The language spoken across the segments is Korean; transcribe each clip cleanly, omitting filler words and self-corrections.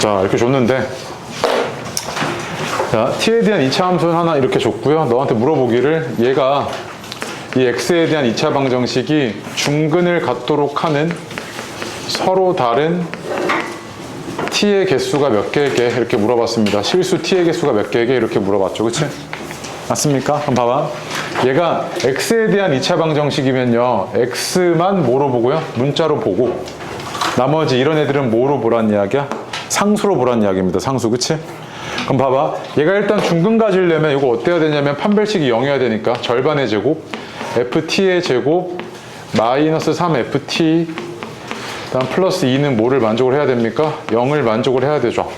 자, 이렇게 줬는데, 자, t에 대한 2차 함수는 하나 이렇게 줬고요. 너한테 물어보기를 얘가 이 x에 대한 2차 방정식이 중근을 갖도록 하는 서로 다른 t의 개수가 몇 개게 이렇게 물어봤습니다. 실수 t의 개수가 몇 개게 이렇게 물어봤죠. 그치? 맞습니까? 그럼 봐봐. 얘가 x에 대한 2차 방정식이면요. x만 뭐로 보고요? 문자로 보고 나머지 이런 애들은 뭐로 보란 이야기야? 상수로 보란 이야기입니다. 상수. 그치? 그럼 봐봐. 얘가 일단 중근 가지려면 이거 어때야 되냐면 판별식이 0이어야 되니까 절반의 제곱 ft의 제곱 마이너스 3ft 다음 플러스 2는 뭐를 만족을 해야 됩니까? 0을 만족을 해야 되죠.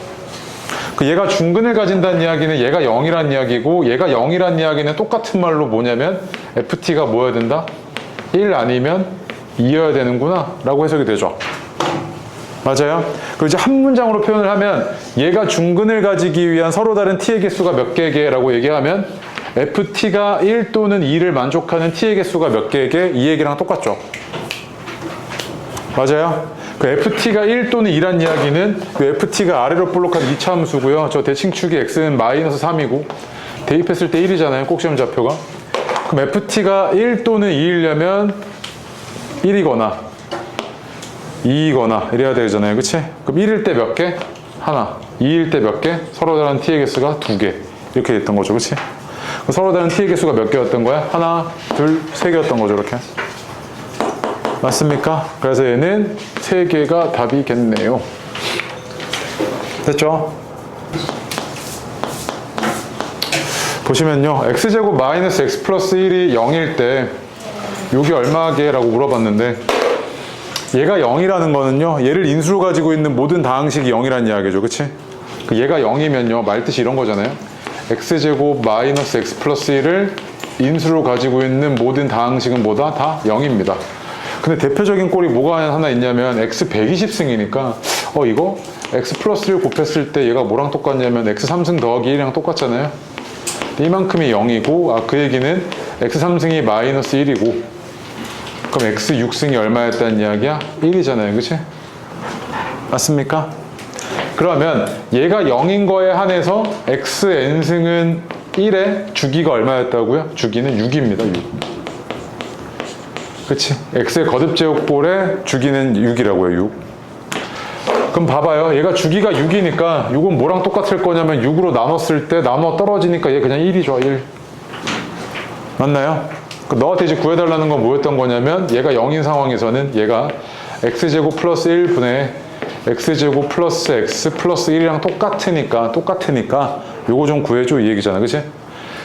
얘가 중근을 가진다는 이야기는 얘가 0이란 이야기고 얘가 0이란 이야기는 똑같은 말로 뭐냐면 ft가 뭐여야 된다? 1 아니면 2여야 되는구나 라고 해석이 되죠. 맞아요? 그리고 이제 한 문장으로 표현을 하면 얘가 중근을 가지기 위한 서로 다른 t의 개수가 몇 개게 라고 얘기하면 ft가 1 또는 2를 만족하는 t의 개수가 몇 개게 이 얘기랑 똑같죠. 맞아요? 그 ft가 1 또는 2란 이야기는 그 ft가 아래로 볼록한 2차 함수고요. 저 대칭축이 x는 마이너스 3이고 대입했을 때 1이잖아요. 꼭지점 좌표가. 그럼 ft가 1 또는 2이려면 1이거나 2이거나 이래야 되잖아요. 그치? 그럼 1일 때 몇 개? 하나. 2일 때 몇 개? 서로 다른 t의 개수가 2개. 이렇게 됐던 거죠. 그치? 서로 다른 t의 개수가 몇 개였던 거야? 하나, 둘, 세 개였던 거죠. 이렇게. 맞습니까? 그래서 얘는 3개가 답이겠네요. 됐죠? 보시면요. x제곱 마이너스 x 플러스 1이 0일 때 요게 얼마게? 라고 물어봤는데 얘가 0이라는 거는요. 얘를 인수로 가지고 있는 모든 다항식이 0이라는 이야기죠. 그치? 얘가 0이면요. 말뜻이 이런 거잖아요. x제곱 마이너스 x 플러스 1을 인수로 가지고 있는 모든 다항식은 뭐다? 다 0입니다. 근데 대표적인 꼴이 뭐가 하나 있냐면 x 120승이니까 이거 x 플러스를 곱했을 때 얘가 뭐랑 똑같냐면 x 3승 더하기 1이랑 똑같잖아요. 이만큼이 0이고 그 얘기는 x 3승이 마이너스 1이고 그럼 x 6승이 얼마였다는 이야기야? 1이잖아요. 그치? 맞습니까? 그러면 얘가 0인 거에 한해서 x n승은 1에 주기가 얼마였다고요? 주기는 6입니다. 6. 그치? x의 거듭제곱볼에 주기는 6이라고요. 6. 그럼 봐봐요. 얘가 주기가 6이니까 6은 뭐랑 똑같을 거냐면 6으로 나눴을 때 나눠 떨어지니까 얘 그냥 1이죠. 1. 맞나요? 너한테 이제 구해달라는 건 뭐였던 거냐면 얘가 0인 상황에서는 얘가 x제곱 플러스 1분의 x제곱 플러스 x 플러스 1이랑 똑같으니까 요거 좀 구해줘 이 얘기잖아. 그치?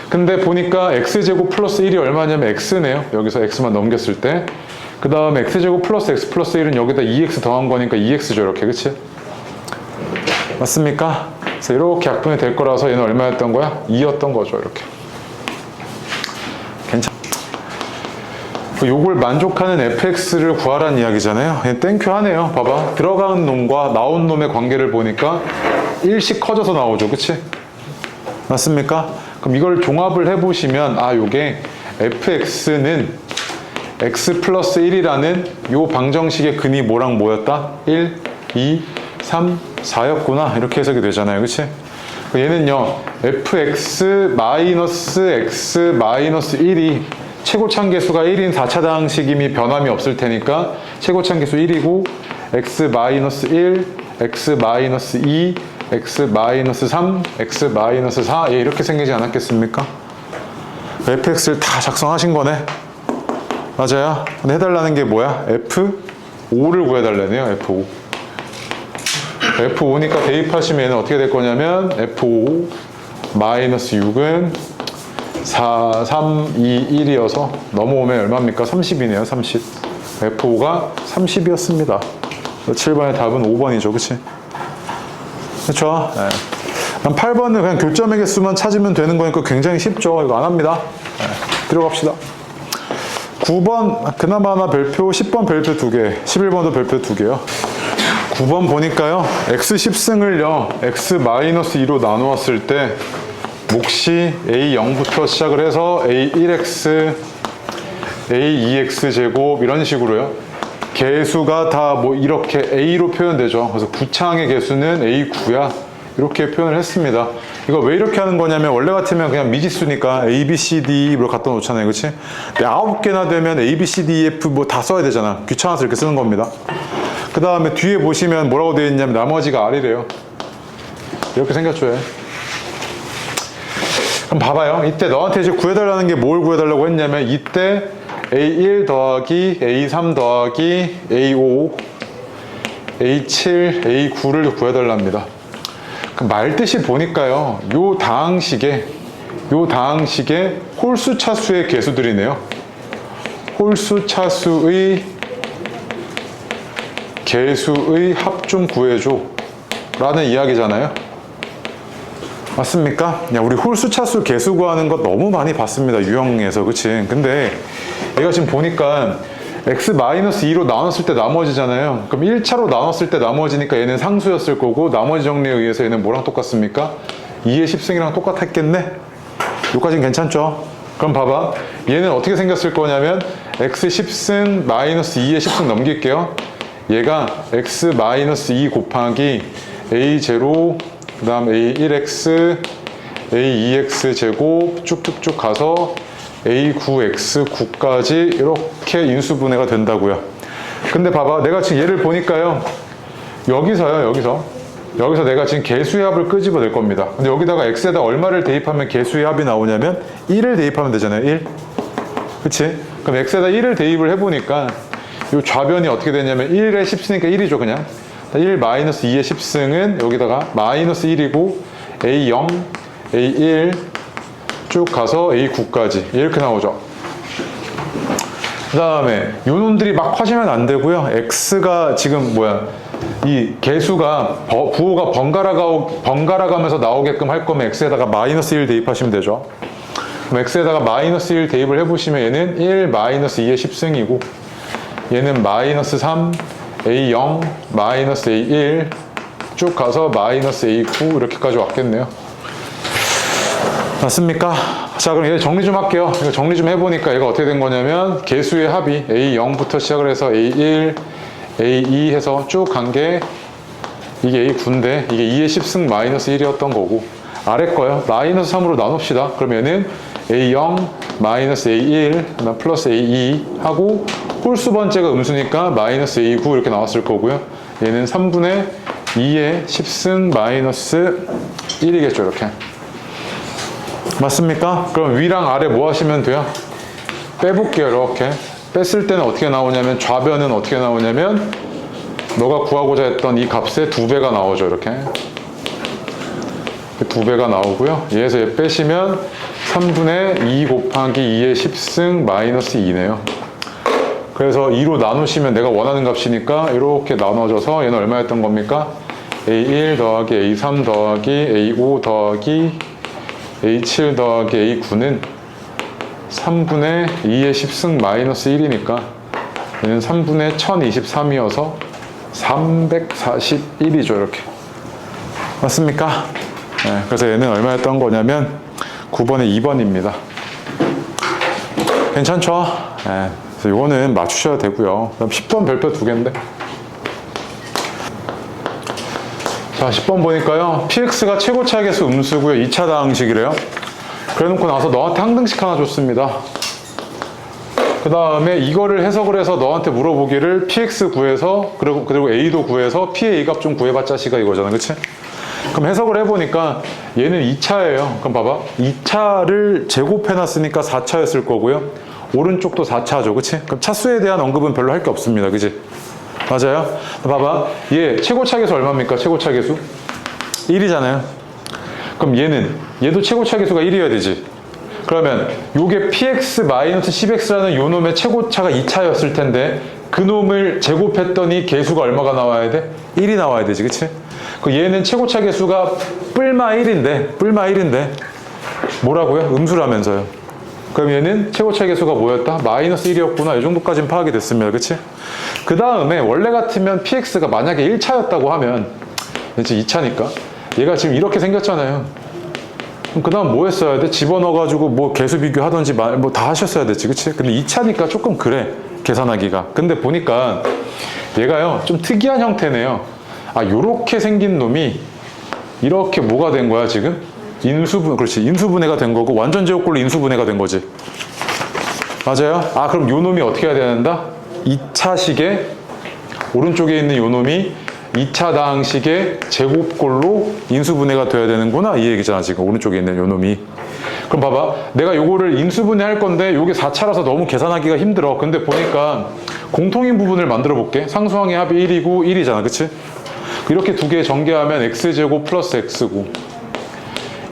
근데 보니까 x제곱 플러스 1이 얼마냐면 x네요. 여기서 x만 넘겼을 때. 그 다음에 x제곱 플러스 x 플러스 1은 여기다 2x 더한 거니까 2x죠. 이렇게. 그치? 맞습니까? 그래서 이렇게 약분이 될 거라서 얘는 얼마였던 거야? 2였던 거죠. 이렇게. 괜찮아. 요걸 만족하는 fx를 구하라는 이야기잖아요. 땡큐 하네요. 봐봐. 들어간 놈과 나온 놈의 관계를 보니까 1씩 커져서 나오죠. 그치? 맞습니까? 그럼 이걸 종합을 해보시면 요게 fx는 x 플러스 1이라는 요 방정식의 근이 뭐랑 뭐였다? 1, 2, 3, 4였구나 이렇게 해석이 되잖아요. 그치? 얘는요 fx 마이너스 x 마이너스 1이 최고차함계수가 1인 4차 다항식임이 변함이 없을 테니까 최고차함계수 1이고 x 마이너스 1, x 마이너스 2 x 마이너스 3, x 마이너스 4 이렇게 생기지 않았겠습니까? fx를 다 작성하신 거네. 맞아요. 근데 해달라는 게 뭐야? f5를 구해달라네요. f5. f5니까 대입하시면 어떻게 될 거냐면 f5 마이너스 6은 4, 3, 2, 1이어서 넘어오면 얼마입니까? 30이네요. 30. f5가 30이었습니다. 7번의 답은 5번이죠. 그치? 그렇죠? 네. 8번은 그냥 교점의 개수만 찾으면 되는 거니까 굉장히 쉽죠. 이거 안 합니다. 네. 들어갑시다. 9번 그나마 하나 별표, 10번 별표 2개, 11번도 별표 2개요. 9번 보니까요. x 10승을요. x 마이너스 2로 나누었을 때 몫이 a0부터 시작을 해서 a1x, a2x 제곱 이런 식으로요. 개수가 다 뭐 이렇게 A로 표현되죠. 그래서 구창의 개수는 A9야. 이렇게 표현을 했습니다. 이거 왜 이렇게 하는 거냐면 원래 같으면 그냥 미지수니까 A, B, C, D 를 갖다 놓잖아요. 그치? 근데 9개나 되면 A, B, C, D, E, F 뭐 다 써야 되잖아. 귀찮아서 이렇게 쓰는 겁니다. 그 다음에 뒤에 보시면 뭐라고 되어 있냐면 나머지가 R이래요. 이렇게 생겼죠. 그럼 봐봐요. 이때 너한테 이제 구해달라는 게 뭘 구해달라고 했냐면 이때 A1 더하기 A3 더하기 A5 A7 A9를 구해달랍니다. 그럼 말뜻이 보니까요, 요 다항식에 홀수 차수의 개수들이네요. 홀수 차수의 개수의 합 좀 구해줘 라는 이야기잖아요. 맞습니까? 야, 우리 홀수 차수 개수 구하는 거 너무 많이 봤습니다. 유형에서. 그치? 근데 얘가 지금 보니까 x-2로 나눴을 때 나머지잖아요. 그럼 1차로 나눴을 때 나머지니까 얘는 상수였을 거고 나머지 정리에 의해서 얘는 뭐랑 똑같습니까? 2의 10승이랑 똑같았겠네? 여기까지는 괜찮죠? 그럼 봐봐. 얘는 어떻게 생겼을 거냐면 x 10승 마이너스 2의 10승 넘길게요. 얘가 x-2 곱하기 a0 그 다음 a1x a2x 제곱 쭉쭉쭉 가서 a9x9까지 이렇게 인수분해가 된다고요. 근데 봐봐, 내가 지금 얘를 보니까요, 여기서 내가 지금 개수의 합을 끄집어낼 겁니다. 근데 여기다가 x에다 얼마를 대입하면 개수의 합이 나오냐면 1을 대입하면 되잖아요. 1. 그치? 그럼 x에다 1을 대입을 해보니까 이 좌변이 어떻게 되냐면 1에 10승이니까 1이죠. 그냥 1 마이너스 2의 10승은 여기다가 마이너스 1이고 A0, A1 쭉 가서 A9까지 이렇게 나오죠. 그 다음에 요 놈들이 막 커지면 안 되고요. x가 지금 이 개수가 부호가 번갈아 가면서 나오게끔 할 거면 x에다가 마이너스 1 대입하시면 되죠. 그럼 x에다가 마이너스 1 대입을 해보시면 얘는 1 마이너스 2의 10승이고 얘는 마이너스 3 A0 마이너스 A1 쭉 가서 마이너스 A9 이렇게까지 왔겠네요. 맞습니까? 자, 그럼 얘 정리 좀 할게요. 이거 정리 좀 해보니까 얘가 어떻게 된 거냐면 개수의 합이 A0부터 시작을 해서 A1, A2 해서 쭉 간 게 이게 A9인데 이게 2의 10승 마이너스 1이었던 거고 아래 거요. 마이너스 3으로 나눕시다. 그럼 얘는 A0 마이너스 A1 그다음 플러스 A2 하고 홀수 번째가 음수니까 마이너스 A9 이렇게 나왔을 거고요. 얘는 3분의 2의 10승 마이너스 1이겠죠. 이렇게. 맞습니까? 그럼 위랑 아래 뭐 하시면 돼요? 빼볼게요. 이렇게. 뺐을 때는 어떻게 나오냐면 좌변은 어떻게 나오냐면 너가 구하고자 했던 이 값의 2배가 나오죠. 이렇게. 2배가 나오고요. 얘에서 얘 빼시면 3분의 2 곱하기 2의 10승 마이너스 2네요. 그래서 2로 나누시면 내가 원하는 값이니까 이렇게 나눠져서 얘는 얼마였던 겁니까? A1 더하기 A3 더하기 A5 더하기 A7 더하기 A9는 3분의 2의 10승 마이너스 1이니까 얘는 3분의 1023이어서 341이죠. 이렇게. 맞습니까? 네, 그래서 얘는 얼마였던 거냐면 9번에 2번입니다. 괜찮죠? 네, 그래서 이거는 맞추셔야 되고요. 그럼 10번 별표 2개인데. 자, 10번 보니까요. px가 최고차 계수 음수고요. 2차 다항식이래요. 그래 놓고 나서 너한테 항등식 하나 줬습니다. 그 다음에 이거를 해석을 해서 너한테 물어보기를 px 구해서 그리고 a도 구해서 p의 a값 좀 구해봤자시가 이거잖아. 그치? 그럼 해석을 해보니까 얘는 2차예요. 그럼 봐봐. 2차를 제곱해놨으니까 4차였을 거고요. 오른쪽도 4차죠. 그치? 그럼 차수에 대한 언급은 별로 할 게 없습니다. 그치? 맞아요? 봐봐. 얘 최고차 계수 얼마입니까? 최고차 계수? 1이잖아요. 그럼 얘도 최고차 계수가 1이어야 되지. 그러면 요게 px-10x라는 요 놈의 최고차가 2차였을 텐데 그 놈을 제곱했더니 개수가 얼마가 나와야 돼? 1이 나와야 되지. 그치? 그 얘는 최고차 계수가 뿔마 1인데 뭐라고요? 음수라면서요. 그럼 얘는 최고차 계수가 뭐였다? 마이너스 1이었구나. 이 정도까지는 파악이 됐습니다. 그치? 그 다음에 원래 같으면 px가 만약에 1차였다고 하면 이제 2차니까 얘가 지금 이렇게 생겼잖아요. 그럼 그 다음 뭐 했어야 돼? 집어넣어가지고 뭐 개수 비교하던지 뭐 다 하셨어야 됐지. 그치? 근데 2차니까 조금 그래. 계산하기가. 근데 보니까 얘가요 좀 특이한 형태네요. 아, 요렇게 생긴 놈이 이렇게 뭐가 된 거야 지금? 그렇지, 인수분해가 된 거고, 완전 제곱꼴로 인수분해가 된 거지. 맞아요? 아, 그럼 요 놈이 어떻게 해야 된다? 2차식의 오른쪽에 있는 요 놈이 2차 다항식의 제곱꼴로 인수분해가 돼야 되는구나, 이 얘기잖아 지금 오른쪽에 있는 요 놈이. 그럼 봐봐, 내가 요거를 인수분해 할 건데 요게 4차라서 너무 계산하기가 힘들어. 근데 보니까 공통인 부분을 만들어 볼게. 상수항의 합이 1이고 1이잖아, 그치? 이렇게 두 개 전개하면 x제곱 플러스 x고,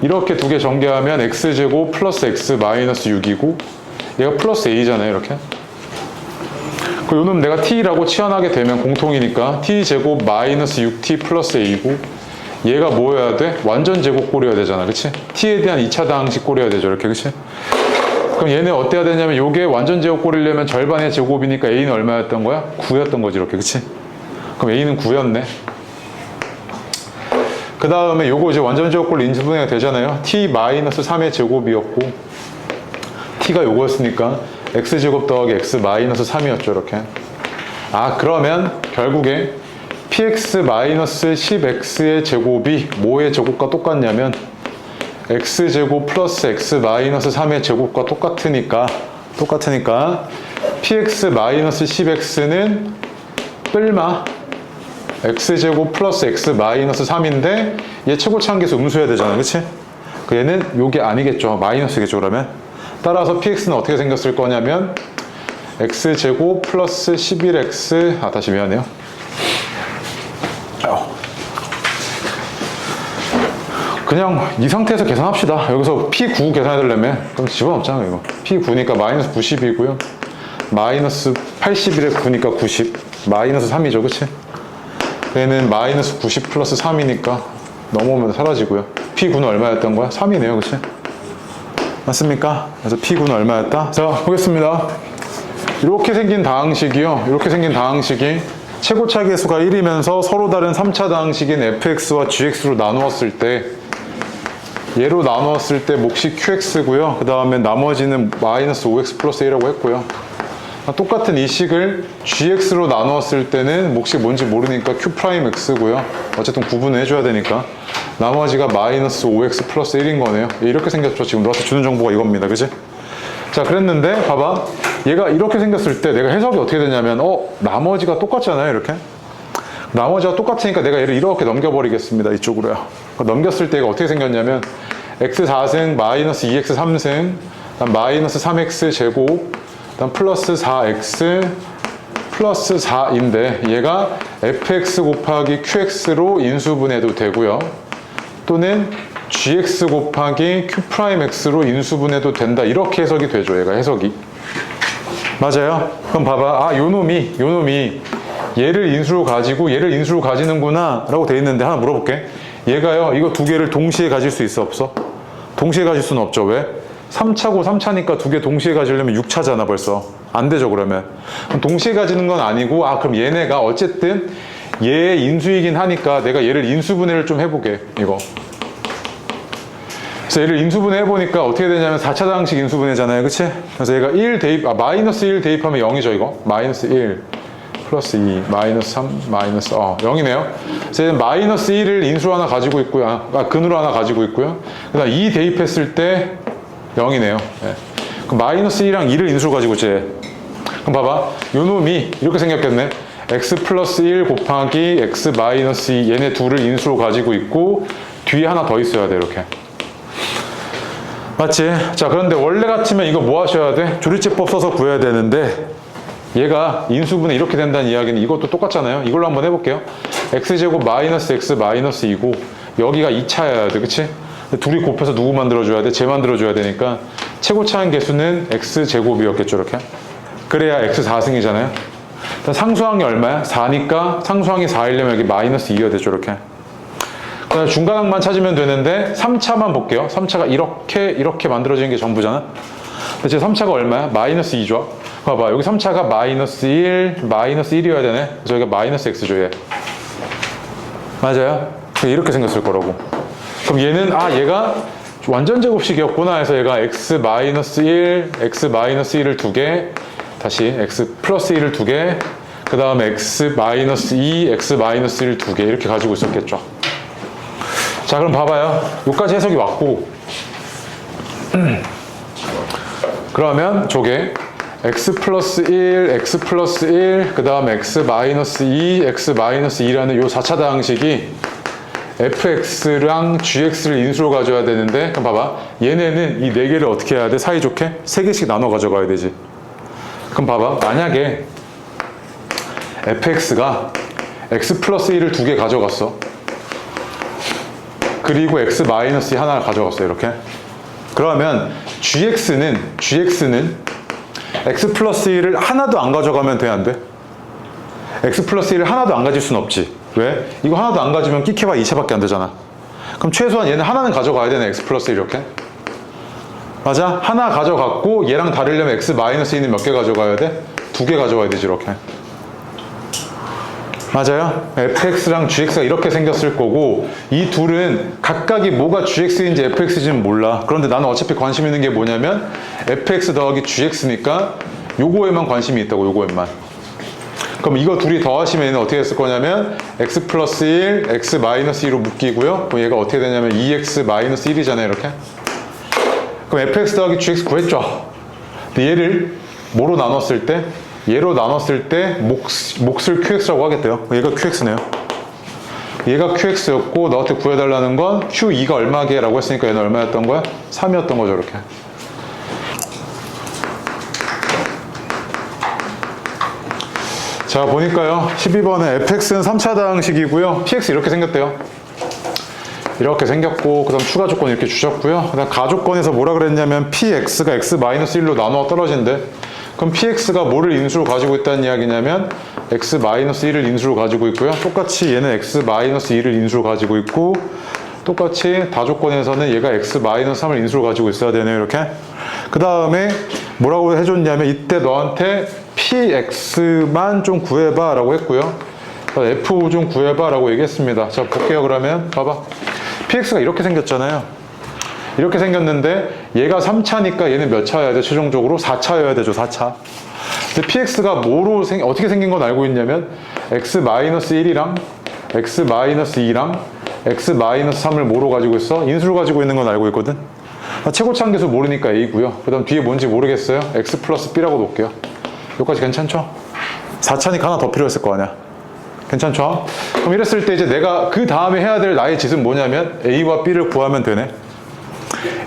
이렇게 두 개 전개하면 x제곱 플러스 x 마이너스 6이고, 얘가 플러스 a잖아요, 이렇게. 그 요놈 내가 t라고 치환하게 되면 공통이니까 t제곱 마이너스 6t 플러스 a고, 얘가 뭐여야 돼? 완전 제곱꼴이어야 되잖아, 그치? t에 대한 2차 다항식꼴이어야 되죠, 이렇게, 그치? 그럼 얘네 어때야 되냐면, 요게 완전 제곱꼴이려면 절반의 제곱이니까 a는 얼마였던 거야? 9였던 거지, 이렇게, 그치? 그럼 a는 9였네. 그 다음에 요거 이제 완전 제곱꼴 인수분해가 되잖아요. t-3의 제곱이었고, t가 요거였으니까 x제곱 더하기 x-3이었죠, 이렇게. 아, 그러면 결국에 px-10x의 제곱이 뭐의 제곱과 똑같냐면 x제곱 플러스 x-3의 제곱과 똑같으니까 px-10x는 뿔마 x제곱 플러스 x-3인데 얘 최고차항계수 음수해야 되잖아, 그치? 그 얘는 요게 아니겠죠, 마이너스겠죠. 그러면 따라서 px는 어떻게 생겼을 거냐면 x제곱 플러스 11x, 아, 다시 미안해요. 그냥 이 상태에서 계산합시다. 여기서 p9 계산해 달라면 그럼 집어넣잖아, 이거. p9니까 마이너스 90이고요. 마이너스 81에 9니까 90, 마이너스 3이죠, 그치? 얘는 마이너스 90 플러스 3이니까 넘어오면 사라지고요. P9는 얼마였던 거야? 3이네요, 그치? 맞습니까? 그래서 P9는 얼마였다? 자, 보겠습니다. 이렇게 생긴 다항식이요. 이렇게 생긴 다항식이 최고차 계수가 1이면서 서로 다른 3차 다항식인 fx와 gx로 나누었을 때, 얘로 나누었을 때 몫이 qx고요. 그 다음에 나머지는 마이너스 5x 플러스 1이라고 했고요. 똑같은 이 식을 gx로 나누었을 때는 몫이 뭔지 모르니까 q'x고요. 어쨌든 구분을 해줘야 되니까 나머지가 마이너스 5x 플러스 1인 거네요. 이렇게 생겼죠. 지금 너한테 주는 정보가 이겁니다, 그치? 자, 그랬는데 봐봐, 얘가 이렇게 생겼을 때 내가 해석이 어떻게 되냐면 나머지가 똑같잖아요, 이렇게. 나머지가 똑같으니까 내가 얘를 이렇게 넘겨버리겠습니다, 이쪽으로요. 넘겼을 때 얘가 어떻게 생겼냐면 x 4승 마이너스 2x 3승 마이너스 3x 제곱 일단 플러스 4x 플러스 4인데 얘가 fx 곱하기 qx로 인수분해도 되고요. 또는 gx 곱하기 q'x로 인수분해도 된다. 이렇게 해석이 되죠, 얘가 해석이. 맞아요? 그럼 봐봐. 아, 요 놈이 얘를 인수로 가지고 얘를 인수로 가지는구나 라고 돼 있는데 하나 물어볼게. 얘가요, 이거 두 개를 동시에 가질 수 있어, 없어? 동시에 가질 수는 없죠. 왜? 3차고 3차니까 두 개 동시에 가지려면 6차잖아, 벌써. 안 되죠, 그러면. 그럼 동시에 가지는 건 아니고, 아, 그럼 얘네가 어쨌든 얘의 인수이긴 하니까 내가 얘를 인수분해를 좀 해보게, 이거. 그래서 얘를 인수분해 해보니까 어떻게 되냐면 4차 다항식 인수분해잖아요, 그치? 그래서 얘가 1 대입, 마이너스 1 대입하면 0이죠, 이거. 마이너스 1 플러스 2 마이너스 3 마이너스 0이네요. 그래서 얘는 마이너스 1을 인수로 하나 가지고 있고요. 근으로 하나 가지고 있고요. 그 다음 2 대입했을 때 0이네요. 네. 그럼 마이너스 2랑 2를 인수로 가지고 있지. 그럼 봐봐. 요 놈이 이렇게 생겼겠네. x 플러스 1 곱하기 x 마이너스 2 얘네 둘을 인수로 가지고 있고 뒤에 하나 더 있어야 돼, 이렇게. 맞지? 자, 그런데 원래 같으면 이거 뭐 하셔야 돼? 조리제법 써서 구해야 되는데 얘가 인수분해 이렇게 된다는 이야기는 이것도 똑같잖아요. 이걸로 한번 해볼게요. x제곱 마이너스 x 마이너스 2고 여기가 2차여야 돼, 그치? 둘이 곱해서 누구 만들어줘야 돼? 쟤 만들어줘야 되니까 최고차항 계수는 x제곱이었겠죠, 이렇게. 그래야 x 4승이잖아요. 상수항이 얼마야? 4니까 상수항이 4이려면 여기 마이너스 2여야 되죠, 이렇게. 그다음에 중간항만 찾으면 되는데 3차만 볼게요. 3차가 이렇게 만들어지는 게 전부잖아. 근데 제 3차가 얼마야? 마이너스 2죠. 봐봐, 여기 3차가 마이너스 1, 마이너스 1이어야 되네. 그래서 여기가 마이너스 x죠, 얘. 맞아요? 이렇게 생겼을 거라고. 그럼 얘는 얘가 완전 제곱식이었구나 해서 얘가 x 마이너스 1, x 마이너스 1을 2개, 다시 x 플러스 1을 2개, 그 그 다음에 x-2, x-1 두 개 이렇게 가지고 있었겠죠. 자, 그럼 봐봐요. 여기까지 해석이 왔고 그러면 저게 x 플러스 1, x 플러스 1, 그 다음 x 마이너스 2, x 마이너스 2라는 요 4차 다항식이 fx랑 gx를 인수로 가져야 되는데, 그럼 봐봐. 얘네는 이 4개를 어떻게 해야 돼? 사이좋게? 3개씩 나눠 가져가야 되지. 그럼 봐봐. 만약에 fx가 x 플러스 1을 2개 가져갔어. 그리고 x 마이너스 2 하나를 가져갔어. 이렇게. 그러면 gx는 x 플러스 1을 하나도 안 가져가면 돼, 안 돼? x 플러스 1을 하나도 안 가질 순 없지. 왜? 이거 하나도 안 가지면 끼케봐 2차밖에 안 되잖아. 그럼 최소한 얘는 하나는 가져가야 되네, x 플러스 1 이렇게. 맞아? 하나 가져갔고 얘랑 다르려면 x 마이너스 2는 몇 개 가져가야 돼? 2개 가져가야 되지, 이렇게. 맞아요? fx랑 gx가 이렇게 생겼을 거고, 이 둘은 각각이 뭐가 gx인지 fx인지는 몰라. 그런데 나는 어차피 관심 있는 게 뭐냐면 fx 더하기 gx니까 요거에만 관심이 있다고, 요거에만. 그럼 이거 둘이 더하시면 얘는 어떻게 했을 거냐면 x 플러스 1, x 마이너스 2로 묶이고요. 그럼 얘가 어떻게 되냐면 2x 마이너스 1이잖아요, 이렇게. 그럼 fx 더하기 gx 구했죠. 근데 얘를 뭐로 나눴을 때? 얘로 나눴을 때 몫을 qx라고 하겠대요. 얘가 qx네요. 얘가 qx였고 너한테 구해달라는 건 q2가 얼마게? 라고 했으니까 얘는 얼마였던 거야? 3이었던 거죠, 이렇게. 자, 보니까요. 12번에 fx는 3차 다항식이고요. px 이렇게 생겼대요. 이렇게 생겼고, 그 다음 추가 조건 이렇게 주셨고요. 그 다음 가조건에서 뭐라 그랬냐면 px가 x-1로 나누어 떨어진대. 그럼 px가 뭐를 인수로 가지고 있다는 이야기냐면 x-1을 인수로 가지고 있고요. 똑같이 얘는 x-2를 인수로 가지고 있고, 똑같이 다조건에서는 얘가 x-3을 인수로 가지고 있어야 되네요, 이렇게. 그 다음에 뭐라고 해줬냐면 이때 너한테 px만 좀 구해봐 라고 했고요. f 좀 구해봐 라고 얘기했습니다. 자, 볼게요. 그러면 봐봐. px가 이렇게 생겼잖아요. 이렇게 생겼는데 얘가 3차니까 얘는 몇 차여야 돼? 최종적으로 4차여야 되죠. 4차. 근데 px가 뭐로 어떻게 생긴 건 알고 있냐면 x-1이랑 x-2랑 x-3을 뭐로 가지고 있어? 인수로 가지고 있는 건 알고 있거든. 최고차항계수 모르니까 a고요. 그 다음 뒤에 뭔지 모르겠어요. x 플러스 b라고 놓을게요. 여기까지 괜찮죠? 4차니까 하나 더 필요했을 거 아니야. 괜찮죠? 그럼 이랬을 때 이제 내가 그 다음에 해야 될 나의 짓은 뭐냐면 a와 b를 구하면 되네.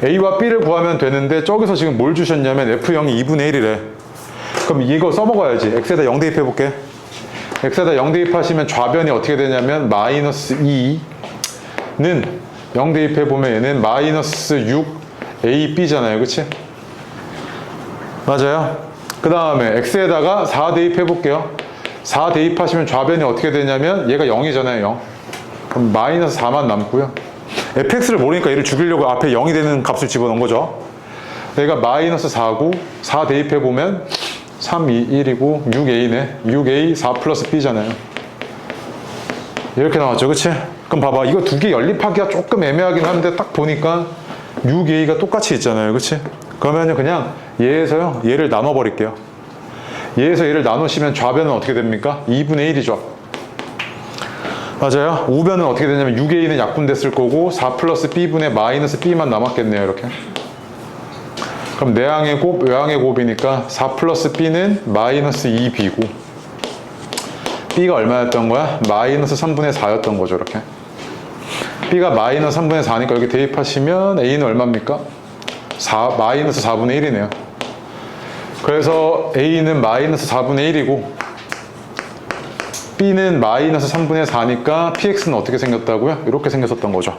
a와 b를 구하면 되는데 저기서 지금 뭘 주셨냐면 f0이 2분의 1이래. 그럼 이거 써먹어야지. x에다 0 대입해볼게. x에다 0 대입하시면 좌변이 어떻게 되냐면 마이너스 2는 0 대입해보면 얘는 마이너스 6ab잖아요. 그치? 맞아요? 그 다음에 x에다가 4 대입해볼게요. 4 대입하시면 좌변이 어떻게 되냐면 얘가 0이잖아요. 0. 그럼 마이너스 4만 남고요. fx를 모르니까 얘를 죽이려고 앞에 0이 되는 값을 집어넣은 거죠. 얘가 마이너스 4고 4 대입해보면 3, 2, 1이고 6a네. 6a 4 플러스 b잖아요. 이렇게 나왔죠. 그치? 그럼 봐봐. 이거 두 개 연립하기가 조금 애매하긴 한데 딱 보니까 6a가 똑같이 있잖아요. 그치? 그러면 그냥 얘에서요. 얘를 나눠버릴게요. 얘에서 얘를 나누시면 좌변은 어떻게 됩니까? 2분의 1이죠. 맞아요. 우변은 어떻게 되냐면 6a는 약분됐을 거고 4 플러스 b분의 마이너스 b만 남았겠네요. 이렇게. 그럼 내항의 곱, 외항의 곱이니까 4 플러스 b는 마이너스 2b고 b가 얼마였던 거야? 마이너스 3분의 4였던 거죠. 이렇게. b가 마이너스 3분의 4니까 여기 대입하시면 a는 얼마입니까? 마이너스 4분의 1이네요. 그래서 a는 마이너스 4분의 1이고 b는 마이너스 3분의 4니까 px는 어떻게 생겼다고요? 이렇게 생겼었던 거죠.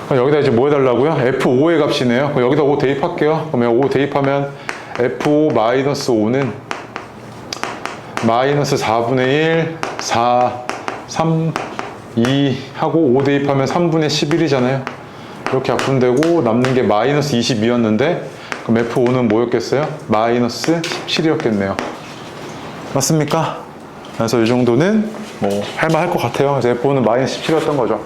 그럼 여기다 이제 뭐 해달라고요? f5의 값이네요. 그럼 여기다 5 대입할게요. 그러면 5 대입하면 f5 마이너스 5는 마이너스 4분의 1, 4, 3, 2 하고 5 대입하면 3분의 11이잖아요. 이렇게 약분되고 남는 게 마이너스 22였는데 그럼 f5는 뭐였겠어요? 마이너스 17이었겠네요. 맞습니까? 그래서 이 정도는 뭐 할만할 것 같아요. 그래서 f5는 마이너스 17이었던 거죠.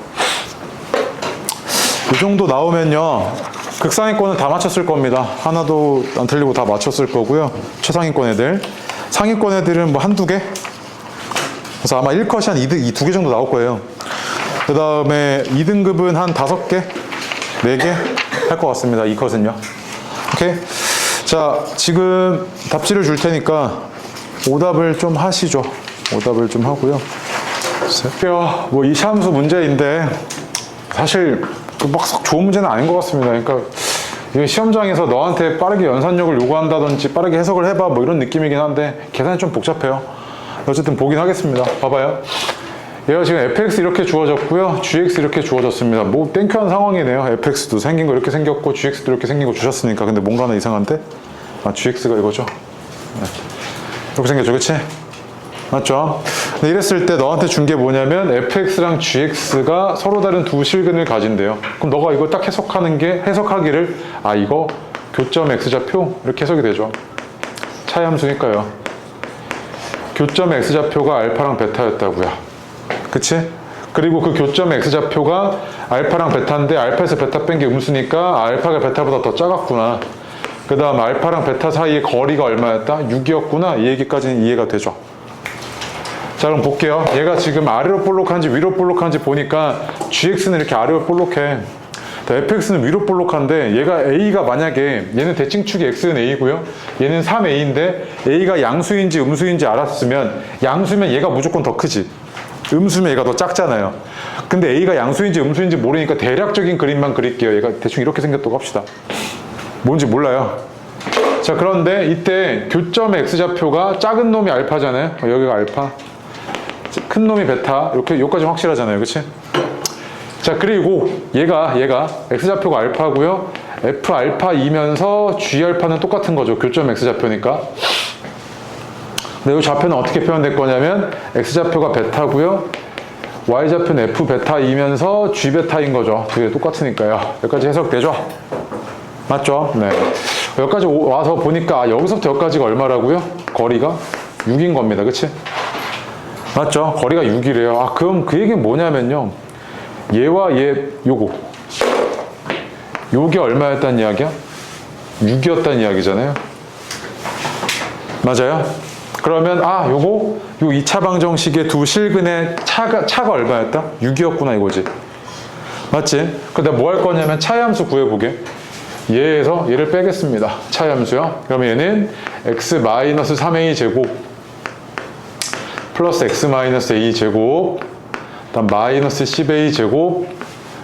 이 정도 나오면요 극상위권은 다 맞췄을 겁니다. 하나도 안 틀리고 다 맞췄을 거고요. 최상위권 애들 상위권 애들은 뭐 한두 개? 그래서 아마 1컷이 한 2개 정도 나올 거예요. 그 다음에 2등급은 한 5개? 4개? 할 것 같습니다. 2컷은요. 오케이? 자, 지금 답지를 줄 테니까 오답을 좀 하시죠. 오답을 좀 하고요. 뭐 이 시함수 문제인데 사실 막 좋은 문제는 아닌 것 같습니다. 그러니까 이게 시험장에서 너한테 빠르게 연산력을 요구한다든지 빠르게 해석을 해봐 뭐 이런 느낌이긴 한데 계산이 좀 복잡해요. 어쨌든 보긴 하겠습니다. 봐봐요. 얘가 지금 fx 이렇게 주어졌고요. gx 이렇게 주어졌습니다. 뭐 땡큐한 상황이네요. fx도 생긴 거 이렇게 생겼고 gx도 이렇게 생긴 거 주셨으니까. 근데 뭔가 하나 이상한데? 아, gx가 이거죠. 네. 이렇게 생겼죠, 그치? 맞죠? 근데 이랬을 때 너한테 준 게 뭐냐면 fx랑 gx가 서로 다른 두 실근을 가진대요. 그럼 너가 이거 딱 해석하기를 아, 이거 교점 x좌표 이렇게 해석이 되죠. 차이 함수니까요. 교점 x좌표가 알파랑 베타였다고요. 그치? 그리고 그 교점 x좌표가 알파랑 베타인데 알파에서 베타 뺀 게 음수니까 알파가 베타보다 더 작았구나. 그 다음 알파랑 베타 사이의 거리가 얼마였다? 6이었구나. 이 얘기까지는 이해가 되죠. 자, 그럼 볼게요. 얘가 지금 아래로 볼록한지 위로 볼록한지 보니까 gx는 이렇게 아래로 볼록해. fx는 위로 볼록한데 얘가 a가 만약에 얘는 대칭축이 x는 a고요. 얘는 3a인데 a가 양수인지 음수인지 알았으면 양수면 얘가 무조건 더 크지. 음수면 얘가 더 작잖아요. 근데 a가 양수인지 음수인지 모르니까 대략적인 그림만 그릴게요. 얘가 대충 이렇게 생겼다고 합시다. 뭔지 몰라요. 자, 그런데 이때 교점 x좌표가 작은 놈이 알파잖아요. 여기가 알파, 큰 놈이 베타. 이렇게 여기까지 확실하잖아요. 그치? 자, 그리고 얘가 x좌표가 알파고요. f 알파이면서 g 알파는 똑같은 거죠. 교점 x좌표니까. 근데 이 좌표는 어떻게 표현될 거냐면 x좌표가 베타고요. y좌표는 f 베타이면서 g 베타인 거죠. 되게 똑같으니까요. 여기까지 해석되죠? 맞죠? 네. 여기까지 와서 보니까 여기서부터 여기까지가 얼마라고요? 거리가 6인 겁니다. 그치? 맞죠? 거리가 6이래요. 아, 그럼 그 얘기는 뭐냐면요. 얘와 얘 요게 얼마였다는 이야기야? 6이었다는 이야기잖아요. 맞아요? 그러면 요 2차 방정식의 두 실근의 차가 얼마였다? 6이었구나 이거지. 맞지? 근데 뭐 할 거냐면 차이함수 구해보게. 얘에서 얘를 빼겠습니다. 차이함수요. 그러면 얘는 x-3a 제곱 플러스 x-a 제곱 다음 마이너스 10a 제곱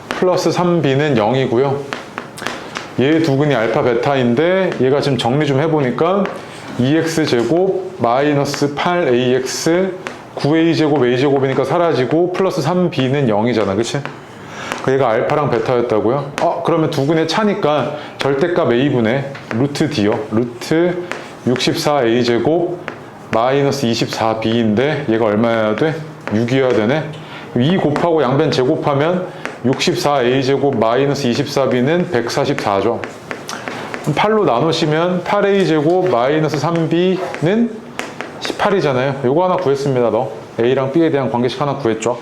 플러스 3b는 0이고요. 얘 두 근이 알파 베타인데 얘가 지금 정리 좀 해보니까 2x 제곱 마이너스 8ax 9a 제곱 a 제곱이니까 사라지고 플러스 3b는 0이잖아. 그치? 얘가 알파랑 베타였다고요? 그러면 두 근의 차니까 절대값 a분의 루트 d요. 루트 64a 제곱 마이너스 24b인데 얘가 얼마여야 돼? 6이어야 되네. 2 곱하고 양변 제곱하면 64a 제곱 마이너스 24b는 144죠. 8로 나누시면 8a 제곱 마이너스 3b는 18이잖아요. 요거 하나 구했습니다. a랑 b에 대한 관계식 하나 구했죠.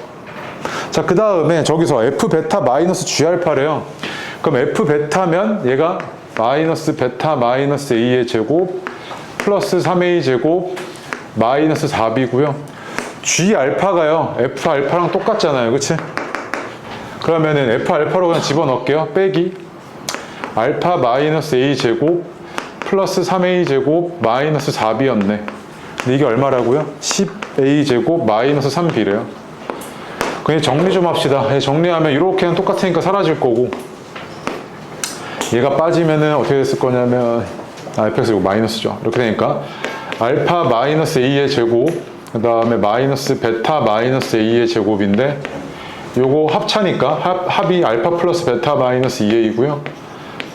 자, 그 다음에 저기서 f 베타 마이너스 g 알파래요. 그럼 f 베타면 얘가 마이너스 베타 마이너스 a의 제곱 플러스 3a 제곱 마이너스 4b고요. g 알파가요 f 알파랑 똑같잖아요. 그치? 그러면은 f 알파로 그냥 집어넣을게요. 빼기 알파 마이너스 a 제곱 플러스 3a 제곱 마이너스 4b였네. 근데 이게 얼마라고요? 10a 제곱 마이너스 3b래요. 그냥 정리 좀 합시다. 정리하면 이렇게는 똑같으니까 사라질 거고 얘가 빠지면은 어떻게 됐을 거냐면 fx 이거 마이너스죠. 이렇게 되니까 알파 마이너스 a의 제곱 그 다음에 마이너스 베타 마이너스 a의 제곱인데 요거 합차니까 합이 알파 플러스 베타 마이너스 2a이고요.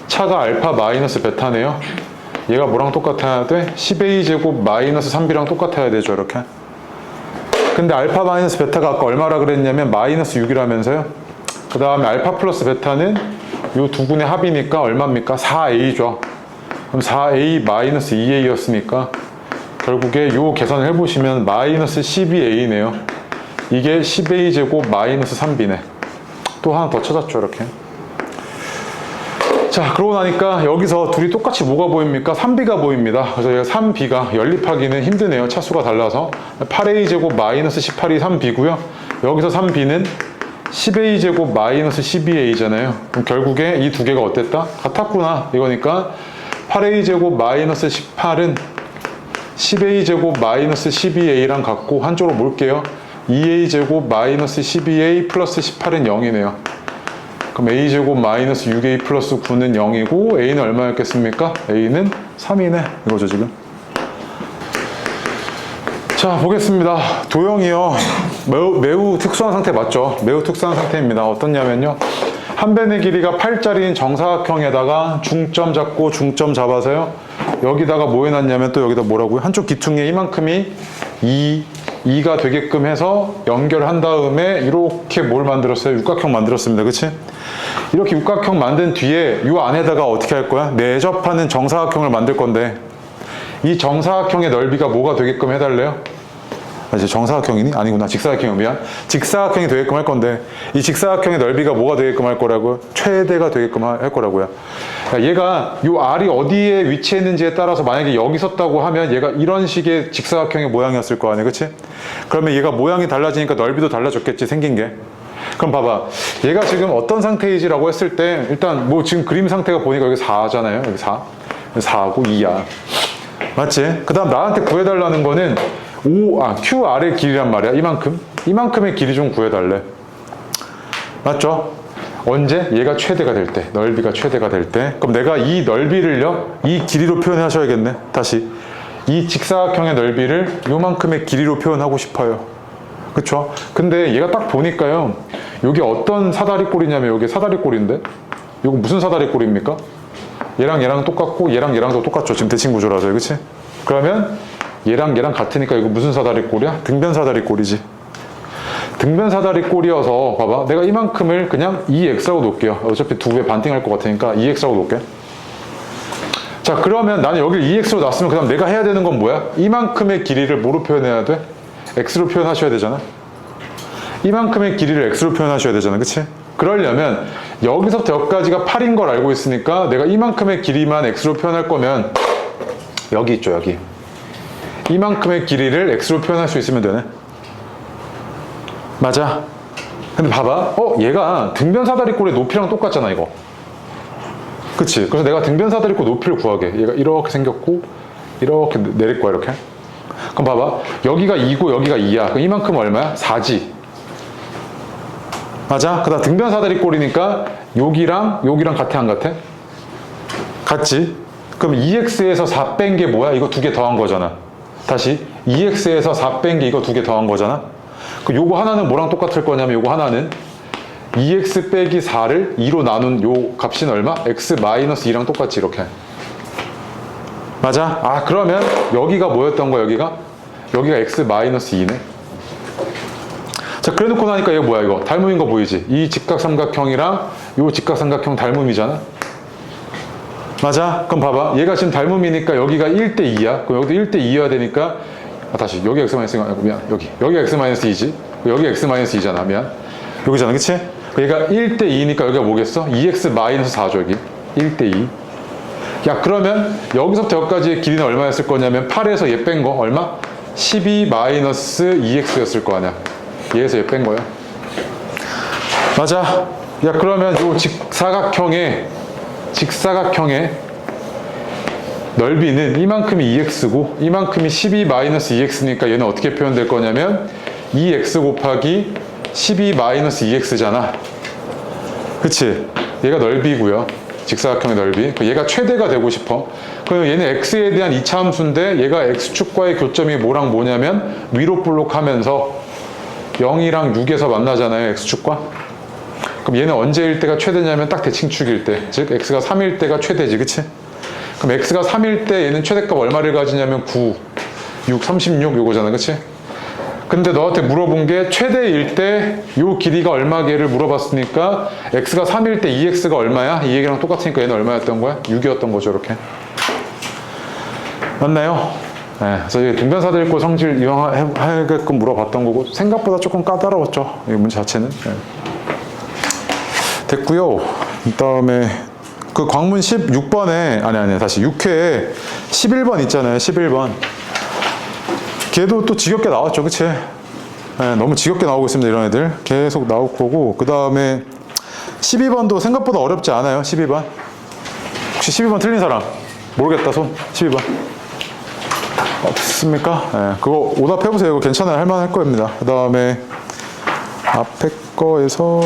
차가 알파 마이너스 베타네요. 얘가 뭐랑 똑같아야 돼? 10a 제곱 마이너스 3b랑 똑같아야 되죠. 이렇게. 근데 알파 마이너스 베타가 아까 얼마라 그랬냐면 마이너스 6이라면서요. 그 다음에 알파 플러스 베타는 요 두 군의 합이니까 얼마입니까? 4a죠. 그럼 4a 마이너스 2a였으니까 결국에 요 계산을 해보시면 마이너스 12a네요. 이게 10a 제곱 마이너스 3b네. 또 하나 더 찾았죠. 이렇게. 자, 그러고 나니까 여기서 둘이 똑같이 뭐가 보입니까? 3b가 보입니다. 그래서 여기 3b가 연립하기는 힘드네요. 차수가 달라서. 8a제곱 마이너스 18이 3b고요. 여기서 3b는 10a제곱 마이너스 12a잖아요. 그럼 결국에 이 두 개가 어땠다? 같았구나. 이거니까 8a제곱 마이너스 18은 10a제곱 마이너스 12a랑 같고 한쪽으로 몰게요. 2a제곱 마이너스 12a 플러스 18은 0이네요. 그럼 a제곱 마이너스 6a 플러스 9는 0이고 a는 얼마였겠습니까? a는 3이네. 이거죠 지금. 자, 보겠습니다. 도형이요. 매우 특수한 상태 맞죠? 매우 특수한 상태입니다. 어떻냐면요. 한 변의 길이가 8짜리인 정사각형에다가 중점 잡고 중점 잡아서요. 여기다가 뭐 해놨냐면 또 여기다 뭐라고요? 한쪽 기퉁에 이만큼이 2가 되게끔 해서 연결한 다음에 이렇게 뭘 만들었어요? 육각형 만들었습니다. 그치? 이렇게 육각형 만든 뒤에 이 안에다가 어떻게 할 거야? 내접하는 정사각형을 만들 건데 이 정사각형의 넓이가 뭐가 되게끔 해달래요? 이제 정사각형이니? 아니구나. 직사각형이 미안. 직사각형이 되게끔 할 건데 이 직사각형의 넓이가 뭐가 되게끔 할 거라고요? 최대가 되게끔 할 거라고요. 얘가 이 R이 어디에 위치했는지에 따라서 만약에 여기 있었다고 하면 얘가 이런 식의 직사각형의 모양이었을 거 아니에요. 그치? 그러면 얘가 모양이 달라지니까 넓이도 달라졌겠지. 생긴 게. 그럼 봐봐. 얘가 지금 어떤 상태이지라고 했을 때 일단 뭐 지금 그림 상태가 보니까 여기 4잖아요. 여기 4. 4하고 2야. 맞지? 그 다음 나한테 구해달라는 거는 QR의 길이란 말이야. 이만큼의 길이 좀 구해달래. 맞죠? 언제? 얘가 최대가 될 때, 넓이가 최대가 될 때. 그럼 내가 이 넓이를요, 이 길이로 표현하셔야겠네. 다시. 이 직사각형의 넓이를 요만큼의 길이로 표현하고 싶어요. 그쵸? 근데 얘가 딱 보니까요, 여기 어떤 사다리꼴이냐면 여기 사다리꼴인데? 이거 무슨 사다리꼴입니까? 얘랑 얘랑 똑같고 얘랑 얘랑도 똑같죠. 지금 대칭 구조라서요. 그치? 그러면 얘랑 얘랑 같으니까 이거 무슨 사다리꼴이야? 등변 사다리꼴이지. 등변 사다리꼴이어서 봐봐. 내가 이만큼을 그냥 2x라고 놓을게요. 어차피 두 배 반띵할 것 같으니까 2x라고 놓을게. 자, 그러면 나는 여기를 2x로 놨으면 그 다음 내가 해야 되는 건 뭐야? 이만큼의 길이를 뭐로 표현해야 돼? x로 표현하셔야 되잖아. 이만큼의 길이를 x로 표현하셔야 되잖아. 그치? 그러려면 여기서부터 여기까지가 8인 걸 알고 있으니까 내가 이만큼의 길이만 x로 표현할 거면 여기 있죠. 여기. 이만큼의 길이를 x로 표현할 수 있으면 되네. 맞아. 근데 봐봐. 얘가 등변 사다리꼴의 높이랑 똑같잖아, 이거. 그치? 그래서 내가 등변 사다리꼴 높이를 구하게. 얘가 이렇게 생겼고, 이렇게 내릴 거야, 이렇게. 그럼 봐봐. 여기가 2고, 여기가 2야. 그럼 이만큼 얼마야? 4지. 맞아? 그 다음 등변 사다리꼴이니까, 여기랑 같아, 안 같아? 같지? 그럼 2x에서 4 뺀 게 뭐야? 이거 두 개 더한 거잖아. 다시. 2x에서 4 뺀 게 이거 두 개 더한 거잖아. 요거 하나는 뭐랑 똑같을 거냐면 요거 하나는 2x 빼기 4를 2로 나눈 요 값은 얼마? x 마이너스 2랑 똑같이 이렇게. 맞아? 아, 그러면 여기가 뭐였던 거야? 여기가 x 마이너스 2네. 자, 그래 놓고 나니까 이거 뭐야? 이거 닮음인 거 보이지? 이 직각삼각형이랑 요 직각삼각형 닮음이잖아. 맞아? 그럼 봐봐. 얘가 지금 닮음이니까 여기가 1대 2야. 그럼 여기도 1대 2여야 되니까 다시 여기 x 마이너스 2가 미안. 여기 x 마이너스 2지. 여기 x 마이너스 2잖아. 미안. 여기잖아. 그치? 얘가 1대 2니까 여기가 뭐겠어? 2x 마이너스 4죠. 여기 1대 2. 야, 그러면 여기서부터 여기까지의 길이는 얼마였을 거냐면 8에서 얘 뺀 거 얼마? 12 마이너스 2x였을 거 아니야. 얘에서 얘 뺀 거야. 맞아. 야, 그러면 요 직사각형의 넓이는 이만큼이 2x고 이만큼이 12 마이너스 2x니까 얘는 어떻게 표현될 거냐면 2x 곱하기 12 마이너스 2x잖아. 그치? 얘가 넓이고요. 직사각형의 넓이. 얘가 최대가 되고 싶어. 그럼 얘는 x에 대한 2차 함수인데 얘가 x축과의 교점이 뭐랑 뭐냐면 위로 볼록하면서 0이랑 6에서 만나잖아요. x축과. 그럼 얘는 언제일 때가 최대냐면 딱 대칭축일 때. 즉 x가 3일 때가 최대지. 그치? 그럼 x가 3일 때 얘는 최대값 얼마를 가지냐면 9, 6, 36 요거잖아. 그치? 근데 너한테 물어본 게 최대일 때 요 길이가 얼마게를 물어봤으니까 x가 3일 때 2x가 얼마야? 이 얘기랑 똑같으니까 얘는 얼마였던 거야? 6이었던 거죠. 이렇게. 맞나요? 네, 그래서 이게 등변 사다리꼴 성질 이용하게끔 물어봤던 거고 생각보다 조금 까다로웠죠. 이 문제 자체는. 네. 됐고요. 그 다음에 그 광문 16번에, 아니, 다시 6회에 11번 있잖아요. 11번. 걔도 또 지겹게 나왔죠. 그치? 네, 너무 지겹게 나오고 있습니다. 이런 애들. 계속 나올 거고. 그 다음에 12번도 생각보다 어렵지 않아요. 12번. 혹시 12번 틀린 사람? 모르겠다, 손. 12번. 없습니까? 네, 그거 오답해보세요. 이거 괜찮아요. 할만할 겁니다. 그 다음에 앞에 거에서